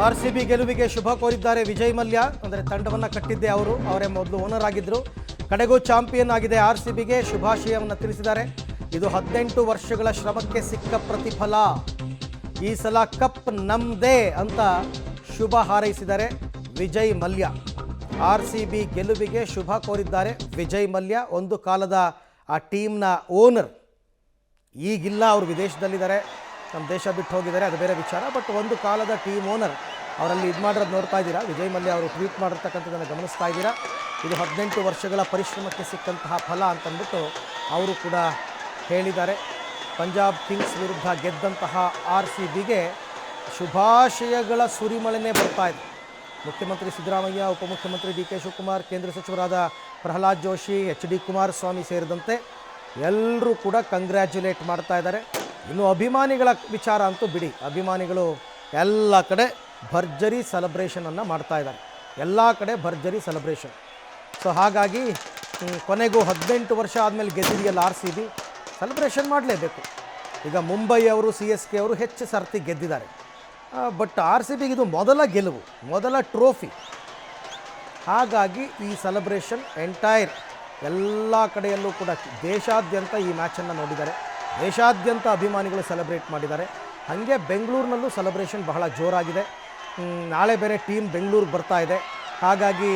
RCB ಗೆಲುವಿಗೆ ಶುಭ ಕೋರಿದ್ದಾರೆ ವಿಜಯ್ ಮಲ್ಯ. ಅಂದರೆ ತಂಡವನ್ನು ಕಟ್ಟಿದ್ದೆ ಅವರೇ ಮೊದಲು ಓನರ್ ಆಗಿದ್ದರು. ಕಡೆಗೂ ಚಾಂಪಿಯನ್ ಆಗಿದೆ ಆರ್ಸಿಬಿಗೆ ಶುಭಾಶಯವನ್ನು ತಿಳಿಸಿದ್ದಾರೆ. ಇದು 18 ವರ್ಷಗಳ ಶ್ರಮಕ್ಕೆ ಸಿಕ್ಕ ಪ್ರತಿಫಲ. ಈ ಸಲ ಕಪ್ ನಮ್ದೇ ಅಂತ ಶುಭ ಹಾರೈಸಿದ್ದಾರೆ ವಿಜಯ್ ಮಲ್ಯ. ಆರ್ಸಿಬಿ ಗೆಲುವಿಗೆ ಶುಭ ಕೋರಿದ್ದಾರೆ ವಿಜಯ್ ಮಲ್ಯ. ಒಂದು ಕಾಲದ ಆ ಟೀಮ್ನ ಓನರ್, ಈಗಿಲ್ಲ, ಅವರು ವಿದೇಶದಲ್ಲಿದ್ದಾರೆ, ನಮ್ಮ ದೇಶ ಬಿಟ್ಟು ಹೋಗಿದ್ದಾರೆ, ಅದು ಬೇರೆ ವಿಚಾರ. ಬಟ್ ಒಂದು ಕಾಲದ ಟೀಮ್ ಓನರ್ ಅವರಲ್ಲಿ ಇದು ಮಾಡಿರೋದು ನೋಡ್ತಾ ಇದ್ದೀರಾ. ವಿಜಯ್ ಮಲ್ಯ ಅವರು ಟ್ವೀಟ್ ಮಾಡಿರ್ತಕ್ಕಂಥದ್ದನ್ನು ಗಮನಿಸ್ತಾ ಇದ್ದೀರಾ. ಇದು 18 ವರ್ಷಗಳ ಪರಿಶ್ರಮಕ್ಕೆ ಸಿಕ್ಕಂತಹ ಫಲ ಅಂತಂದ್ಬಿಟ್ಟು ಅವರು ಕೂಡ ಹೇಳಿದ್ದಾರೆ. ಪಂಜಾಬ್ ಕಿಂಗ್ಸ್ ವಿರುದ್ಧ ಗೆದ್ದಂತಹ RCBಗೆ ಶುಭಾಶಯಗಳ ಸುರಿಮಳೆನೇ ಬರ್ತಾ ಇದೆ. ಮುಖ್ಯಮಂತ್ರಿ ಸಿದ್ದರಾಮಯ್ಯ, ಉಪಮುಖ್ಯಮಂತ್ರಿ DK ಶಿವಕುಮಾರ್, ಕೇಂದ್ರ ಸಚಿವರಾದ ಪ್ರಹ್ಲಾದ್ ಜೋಶಿ, HD ಕುಮಾರಸ್ವಾಮಿ ಸೇರಿದಂತೆ ಎಲ್ಲರೂ ಕೂಡ ಕಂಗ್ರ್ಯಾಚುಲೇಟ್ ಮಾಡ್ತಾ ಇದ್ದಾರೆ. ಇನ್ನು ಅಭಿಮಾನಿಗಳ ವಿಚಾರ ಅಂತೂ ಬಿಡಿ, ಅಭಿಮಾನಿಗಳು ಎಲ್ಲ ಕಡೆ ಭರ್ಜರಿ ಸೆಲೆಬ್ರೇಷನನ್ನು ಮಾಡ್ತಾ ಇದ್ದಾರೆ. ಎಲ್ಲ ಕಡೆ ಭರ್ಜರಿ ಸೆಲೆಬ್ರೇಷನ್. ಸೊ ಹಾಗಾಗಿ ಕೊನೆಗೂ 18 ವರ್ಷ ಆದಮೇಲೆ ಗೆದ್ದಿದೆಯಲ್ಲ RCB, ಸೆಲೆಬ್ರೇಷನ್ ಮಾಡಲೇಬೇಕು. ಈಗ ಮುಂಬೈ ಅವರು, CSK ಅವರು ಹೆಚ್ಚು ಸರ್ತಿ ಗೆದ್ದಿದ್ದಾರೆ. ಬಟ್ RCBಗೆ ಇದು ಮೊದಲ ಗೆಲುವು, ಮೊದಲ ಟ್ರೋಫಿ. ಹಾಗಾಗಿ ಈ ಸೆಲೆಬ್ರೇಷನ್ ಎಂಟೈರ್ ಎಲ್ಲ ಕಡೆಯಲ್ಲೂ ಕೂಡ ದೇಶಾದ್ಯಂತ ಈ ಮ್ಯಾಚನ್ನು ನೋಡಿದ್ದಾರೆ. ದೇಶಾದ್ಯಂತ ಅಭಿಮಾನಿಗಳು ಸೆಲೆಬ್ರೇಟ್ ಮಾಡಿದ್ದಾರೆ. ಹಾಗೆ ಬೆಂಗಳೂರಿನಲ್ಲೂ ಸೆಲೆಬ್ರೇಷನ್ ಬಹಳ ಜೋರಾಗಿದೆ. ನಾಳೆ ಬೇರೆ ಟೀಮ್ ಬೆಂಗಳೂರಿಗೆ ಬರ್ತಾ ಇದೆ. ಹಾಗಾಗಿ